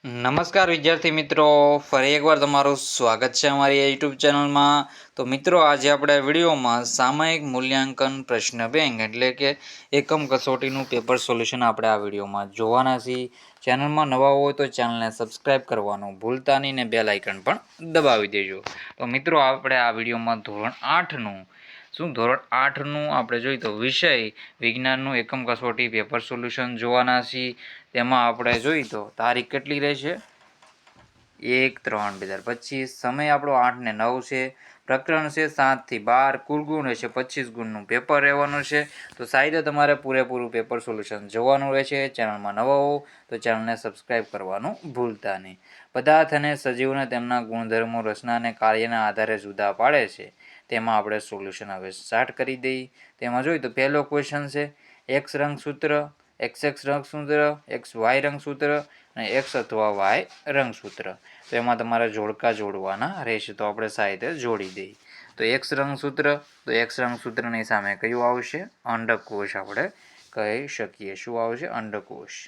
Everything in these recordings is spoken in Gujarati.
નમસ્કાર વિદ્યાર્થી મિત્રો, ફરી એકવાર તમારું સ્વાગત છે અમારી યુટ્યુબ ચેનલમાં. તો મિત્રો, આજે આપણે વિડીયોમાં સામયિક મૂલ્યાંકન પ્રશ્ન બેંક એટલે કે એકમ કસોટીનું પેપર સોલ્યુશન આપણે આ વિડીયોમાં જોવાના છીએ. ચેનલમાં નવા હોય તો ચેનલને સબસ્ક્રાઈબ કરવાનું ભૂલતા નહીં ને બેલ આઇકન પણ દબાવી દેજો. તો મિત્રો, આપણે આ વિડીયોમાં ધોરણ 8નું આપણે જોઈએ તો વિષય વિજ્ઞાનનું એકમ કસોટી પેપર સોલ્યુશન જોવાના છીએ. તેમાં આપણે જોઈએ તો તારીખ કેટલી રહેશે 1/3/2025, સમય આપણો 8 ને 9 છે, પ્રકરણ છે 7 થી 12, કુલ ગુણ રહેશે 25 ગુણનું પેપર રહેવાનું છે. તો સાહિત્ય તમારે પૂરેપૂરું પેપર સોલ્યુશન જોવાનું રહેશે. ચેનલમાં નવા હો તો ચેનલને સબસ્ક્રાઈબ કરવાનું ભૂલતા નહીં. પદાર્થ અને સજીવને તેમના ગુણધર્મો, રચના અને કાર્યના આધારે જુદા પાડે છે. તેમાં આપણે સોલ્યુશન હવે સ્ટાર્ટ કરી દઈએ. તેમાં જોઈએ તો પહેલો ક્વેશ્ચન છે એક્સ રંગસૂત્ર, XX રંગસૂત્ર, XY રંગસૂત્ર અને X અથવા Y રંગસૂત્ર. તો એમાં તમારે જોડકા જોડવાના રહેશે. તો આપણે સાહિત્ય જોડી દઈએ. તો X રંગસૂત્ર, તો X રંગસૂત્રની સામે કયું આવશે? અંડકોશ આપણે કહી શકીએ. શું આવશે? અંડકોશ.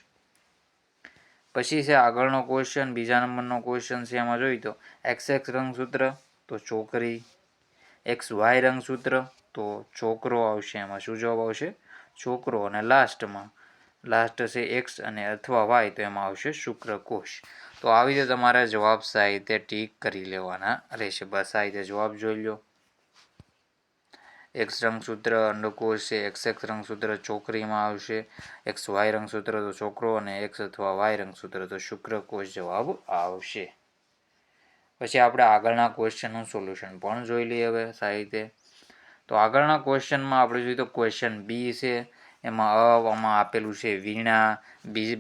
પછી છે આગળનો ક્વેશ્ચન, બીજા નંબરનો ક્વેશ્ચન છે. એમાં જોઈએ તો XX રંગસૂત્ર તો છોકરી, XY રંગસૂત્ર તો છોકરો આવશે. એમાં શું જવાબ આવશે? છોકરો. અને લાસ્ટ છે એક્સ અને અથવા Y તો એમાં આવશે શુક્રકોશ. તો આવી રીતે તમારે જવાબ સાહિત્ય ટીક કરી લેવાના રહેશે. બસ સાહિત્ય જવાબ જોઈ લો. X રંગસૂત્ર અંડકોશ છે, XX રંગસૂત્ર છોકરીમાં આવશે, XY રંગસૂત્ર તો છોકરો અને X અથવા Y રંગસૂત્ર તો શુક્રકોશ જવાબ આવશે. પછી આપણે આગળના ક્વેશ્ચનનું સોલ્યુશન પણ જોઈ લઈએ હવે સાહિત્ય. તો આગળના ક્વેશ્ચનમાં આપણે જોઈએ તો ક્વેશ્ચન બી છે. એમાં આમાં આપેલું છે વીણા,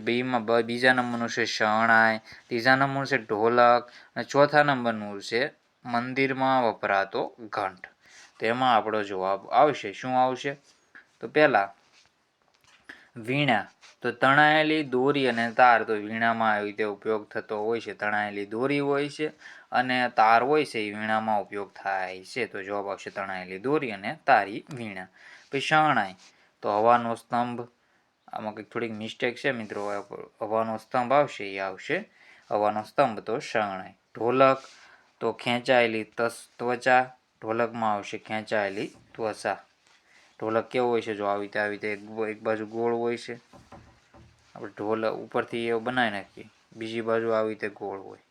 બીમાં બીજા નંબરનું છે શરણાઈ, ત્રીજા નંબરનું છે ઢોલક અને ચોથા નંબરનું છે મંદિરમાં વપરાતો ઘંટ. તેમાં આપણો જવાબ આવશે. શું આવશે? તો પહેલા વીણા, તો તણાયેલી દોરી અને તાર. તો વીણામાં આવી રીતે ઉપયોગ થતો હોય છે. તણાયેલી દોરી હોય છે અને તાર હોય છે એ વીણામાં ઉપયોગ થાય છે. તો જવાબ આવશે તણાયેલી દોરી અને તારી વીણા. પછી શરણાઈ, તો હવાનો સ્તંભ. આમાં કંઈક થોડીક મિસ્ટેક છે મિત્રો. હવાનો સ્તંભ આવશે એ આવશે હવાનો સ્તંભ, તો શરણાઈ. ઢોલક, તો ખેંચાયેલી ત્વચા. ઢોલકમાં આવશે ખેંચાયેલી ત્વચા. ઢોલક કેવો હોય છે? જો આવી રીતે એક બાજુ ગોળ હોય છે. આપણે ઢોલક ઉપરથી એવું બનાવી નાખીએ, બીજી બાજુ આવી રીતે ગોળ હોય.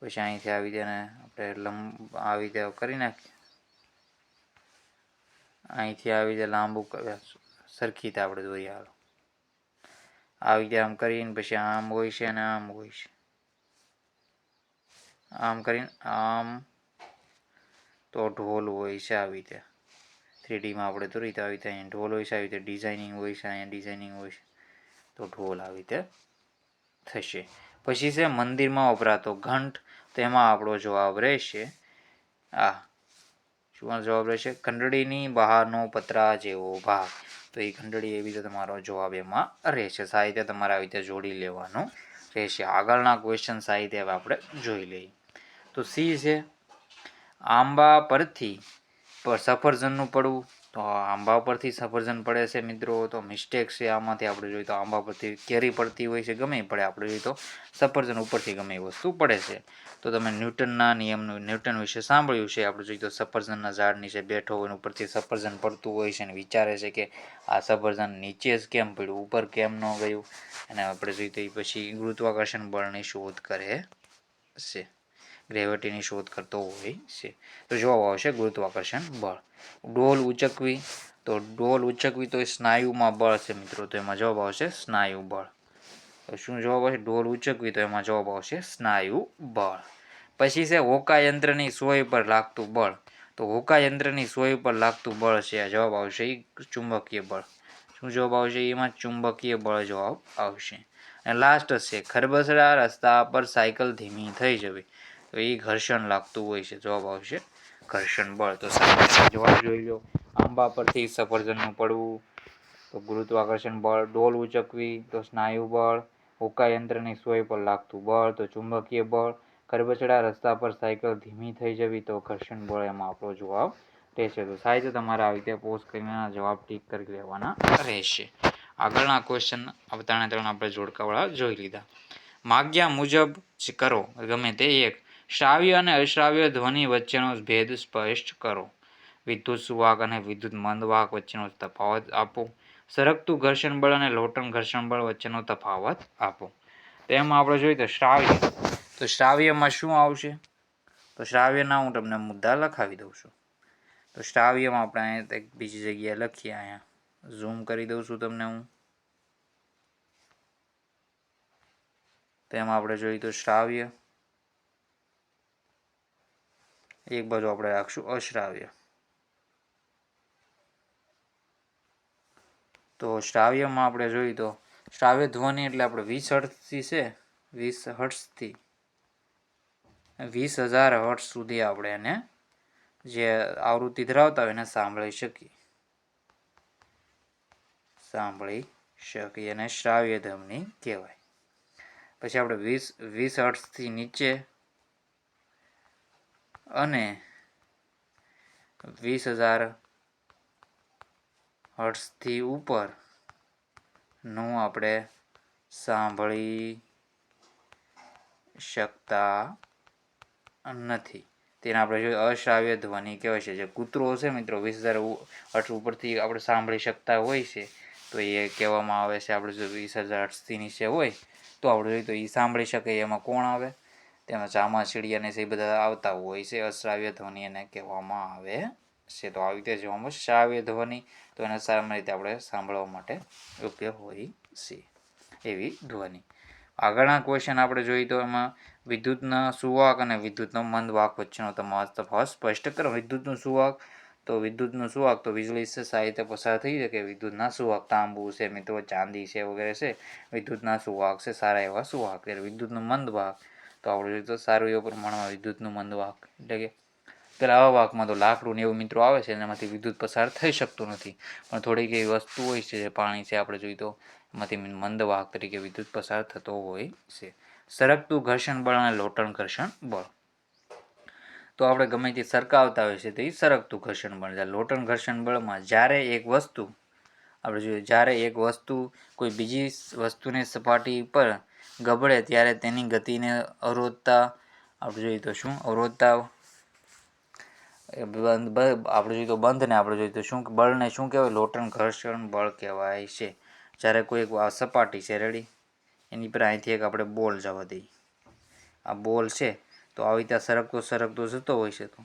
પછી અહીંથી આવી રીતે આપણે આવી રીતે કરી નાખીએ. અહીંથી આવી રીતે લાંબુ સરખી રીતે આપણે દોરીએ. હાલો, આવી રીતે આમ કરીને પછી આમ હોય છે અને આમ હોય છે. આમ કરીને આમ, તો ઢોલ હોય છે આવી રીતે. 3Dમાં આપણે દોરી તો આવી રીતે અહીંયા ઢોલ હોય છે. આવી રીતે ડિઝાઇનિંગ હોય છે. અહીંયા ડિઝાઇનિંગ હોય છે. તો ઢોલ આવી રીતે થશે. પછી છે મંદિરમાં વપરાતો ઘંટ. તેમાં આપણો જવાબ રહેશે શું જવાબ રહેશે? ઘંટડીની બહારનો પતરા જેવો ભાગ. તો એ ઘંટડી એવી રીતે તમારો જવાબ એમાં રહેશે. સાહિત્ય તમારે આવી રીતે જોડી લેવાનું રહેશે. આગળના ક્વેશ્ચન સાહિત્ય હવે આપણે જોઈ લઈએ. તો સી છે આંબા પરથી સફરજનનું પડવું. તો આંબા પરથી સફરજન પડે છે મિત્રો. તો મિસ્ટેક છે આમાંથી. આપણે જોઈએ તો આંબા પરથી કેરી પડતી હોય છે, ગમે પડે. આપણે જોઈએ તો સફરજન ઉપરથી ગમે એ વસ્તુ પડે છે. તો તમે ન્યૂટન વિશે સાંભળ્યું છે. આપણે જોઈએ તો સફરજનના ઝાડ નીચે બેઠો હોય, ઉપરથી સફરજન પડતું હોય છે અને વિચારે છે કે આ સફરજન નીચે જ કેમ પડ્યું, ઉપર કેમ ન ગયું. અને આપણે જોઈએ તો પછી ગુરુત્વાકર્ષણ બળની શોધ કરે છે. ગ્રેવિટીની શોધ કરતો હોય છે. તો જવાબ આવશે ગુરુત્વાકર્ષણ બળ. ડોલ ઉચકવી, તો ડોલ ઉચકવી તો સ્નાયુમાં બળ છે મિત્રો. તો એમાં જવાબ આવશે સ્નાયુ બળ. તો શું જવાબ આવશે? ડોલ ઉચકવી, તો એમાં જવાબ આવશે સ્નાયુ બળ. પછી છે હોકાયંત્રની સોય પર લાગતું બળ. તો હોકાયંત્રની સોય પર લાગતું બળ છે. જવાબ આવશે ચુંબકીય બળ. શું જવાબ આવશે? એમાં ચુંબકીય બળ જવાબ આવશે. અને લાસ્ટ છે ખરબચડા રસ્તા પર સાયકલ ધીમી થઈ જવી. તો એ ઘર્ષણ લાગતું હોય છે. જવાબ આવશે ઘર્ષણ બળ. તો જવાબ જોઈ લો. આંબા પરથી સફરજનનું પડવું તો ગુરુત્વાકર્ષણ બળ, ડોલ ઉચકવી તો સ્નાયુ બળ, હોકાયંત્રની સોય પર લાગતું બળ તો ચુંબકીય બળ, ખરબચડા રસ્તા પર સાયકલ ધીમી થઈ જવી તો ઘર્ષણ બળ. એમાં આપણો જવાબ રહેશે. તો સાહિત્ય તમારે આવી રીતે પોસ્ટ કરીને જવાબ ટીક કરી લેવાના રહેશે. આગળના ક્વેશ્ચન ત્રણે આપણે જોડકાવાળા જોઈ લીધા. માગ્યા મુજબ જ કરો ગમે તે એક. શ્રાવ્ય અને અશ્રાવ્ય ધ્વનિ વચ્ચેનો ભેદ સ્પષ્ટ કરો. વિદ્યુત સુવાહક અને વિદ્યુત મંદવાહક વચ્ચેનો તફાવત આપો. સરકતું ઘર્ષણ બળ અને લોટન ઘર્ષણ બળ વચ્ચેનો તફાવત આપો. તેમાં આપણે જોઈએ તો શ્રાવ્ય, તો શ્રાવ્યમાં શું આવશે? તો શ્રાવ્યના હું તમને મુદ્દા લખાવી દઉં છું. તો શ્રાવ્યમાં આપણે અહીંયા એક બીજી જગ્યાએ લખીએ, અહીંયા ઝૂમ કરી દઉં છું તમને હું. તેમાં આપણે જોઈએ તો શ્રાવ્ય, એક બાજુ આપણે રાખશું અશ્રાવ્ય. તો શ્રાવ્યમાં આપણે જોઈએ તો શ્રાવ્ય ધ્વનિ એટલે આપણે 20 હર્ટ્ઝથી છે, 20 હર્ટ્ઝથી 20,000 હર્ટ્ઝ સુધી આપણે એને જે આવૃત્તિ ધરાવતા હોય એને સાંભળી શકીએ એને શ્રાવ્ય ધ્વનિ કહેવાય. પછી આપણે 20 હર્ટ્ઝથી નીચે અને 20,000 હર્ટ્ઝથી ઉપર નું આપણે સાંભળી શકતા નથી. તેને આપણે જોઈએ અશ્રાવ્ય ધ્વનિ કહેવાય છે. જે કૂતરો છે મિત્રો 20,000 હર્ટ્ઝ ઉપરથી આપણે સાંભળી શકતા હોય છે, તો એ કહેવામાં આવે છે આપણે જો 20,000 હર્ટ્ઝથી નીચે હોય તો આપણે જોઈએ તો એ સાંભળી શકે. એમાં કોણ આવે? તેમાં ચામાચીડી અને એ બધા આવતા હોય છે. અશ્રાવ્ય ધ્વનિ એને કહેવામાં આવે છે. તો આવી રીતે જોવામાં શ્રાવ્ય ધ્વનિ તો એને સામાન્ય રીતે આપણે સાંભળવા માટે ઉપયોગ હોય છે એવી ધ્વનિ. આગળના ક્વેશ્ચન આપણે જોઈએ તો એમાં વિદ્યુતના સુવાહક અને વિદ્યુતનો મંદવાહક વચ્ચેનો તફાવત સ્પષ્ટ કરો. વિદ્યુતનું સુવાહક તો વીજળી છે સાહિત્ય પસાર થઈ શકે. વિદ્યુતના સુવાહક તાંબુ છે મિત્રો, ચાંદી છે વગેરે છે વિદ્યુતના સુવાહક છે, સારા એવા સુવાહક. વિદ્યુતનું મંદવાહક તો આપણે જોઈએ તો સારું એવું પ્રમાણમાં વિદ્યુતનું મંદવાહક એટલે કે પેલા અવાહકમાં તો લાકડું ને એવું મિત્રો આવે છે, એનામાંથી વિદ્યુત પસાર થઈ શકતું નથી, પણ થોડીક એવી વસ્તુ હોય છે જે પાણી છે આપણે જોઈએ તો એમાંથી મંદવાહક તરીકે વિદ્યુત પસાર થતો હોય છે. સરકતું ઘર્ષણ બળ અને લોટણ ઘર્ષણ બળ તો આપણે ગમે તે સરકાવતા હોય છે તો એ સરકતું ઘર્ષણ બળ. લોટણ ઘર્ષણ બળમાં જ્યારે એક વસ્તુ કોઈ બીજી વસ્તુની સપાટી પર ગબડે ત્યારે તેની ગતિને અવરોધતા આપણે જોઈએ તો શું અવરોધતા આપણે જોઈએ તો બંધને આપણે જોઈએ તો શું બળને શું કહેવાય? લોટણ ઘર્ષણ બળ કહેવાય છે. જ્યારે કોઈ એક સપાટી છે રેડી, એની પર અહીંથી એક આપણે બોલ જવા દઈએ. આ બોલ છે તો આવી રીતે સરકતો જતો હોય છે, તો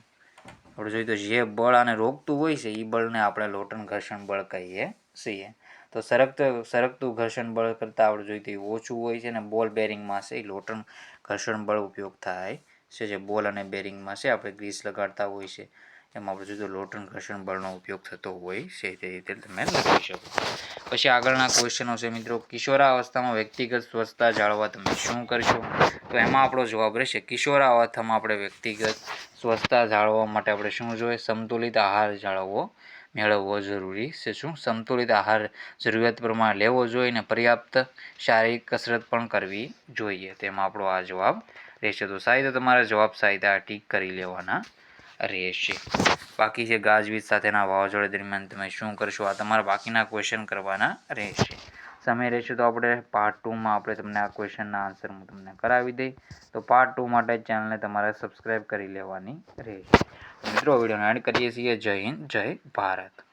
આપણે જોઈએ તો જે બળ આને રોકતું હોય છે એ બળને આપણે લોટણ ઘર્ષણ બળ કહીએ છીએ. તો સરકતું ઘર્ષણ બળ કરતાં આપણે જોઈએ તો ઓછું હોય છે, અને બોલ બેરિંગમાં છે એ લોટણ ઘર્ષણ બળ ઉપયોગ થાય છે. જે બોલ અને બેરિંગમાં છે આપણે ગ્રીસ લગાડતા હોય છે એમાં આપણે જોઈએ તો લોટણ ઘર્ષણ બળનો ઉપયોગ થતો હોય છે. તે રીતે તમે લખી શકો. પછી આગળના ક્વેશ્ચનો છે મિત્રો, કિશોરાવસ્થામાં વ્યક્તિગત સ્વચ્છતા જાળવવા તમે શું કરશો? તો એમાં આપણો જવાબ રહેશે કિશોરાવસ્થામાં આપણે વ્યક્તિગત સ્વચ્છતા જાળવવા માટે આપણે શું જોઈએ? સમતુલિત આહાર મેળવવો જરૂરી છે. શું સમતુલિત આહાર જરૂરિયાત પ્રમાણે લેવો જોઈએ અને પર્યાપ્ત શારીરિક કસરત પણ કરવી જોઈએ. તેમાં આપણો આ જવાબ રહેશે. તો સાહિત્ય તમારા જવાબ સાહિત્ય ટીક કરી લેવાના રહેશે. બાકી છે ગાજવીજ સાથેના વાવાઝોડા દરમિયાન તમે શું કરશો? આ તમારા બાકીના ક્વેશ્ચન કરવાના રહેશે. સમય રહેશે તો આપણે પાર્ટ 2માં આપણે તમને આ ક્વેશ્ચનના આન્સર હું તમને કરાવી દઈ. તો પાર્ટ 2 માટે ચેનલને તમારે સબસ્ક્રાઈબ કરી લેવાની રહેશે. મિત્રો વિડીયોને એન્ડ કરીએ છીએ. જય હિન્દ, જય ભારત.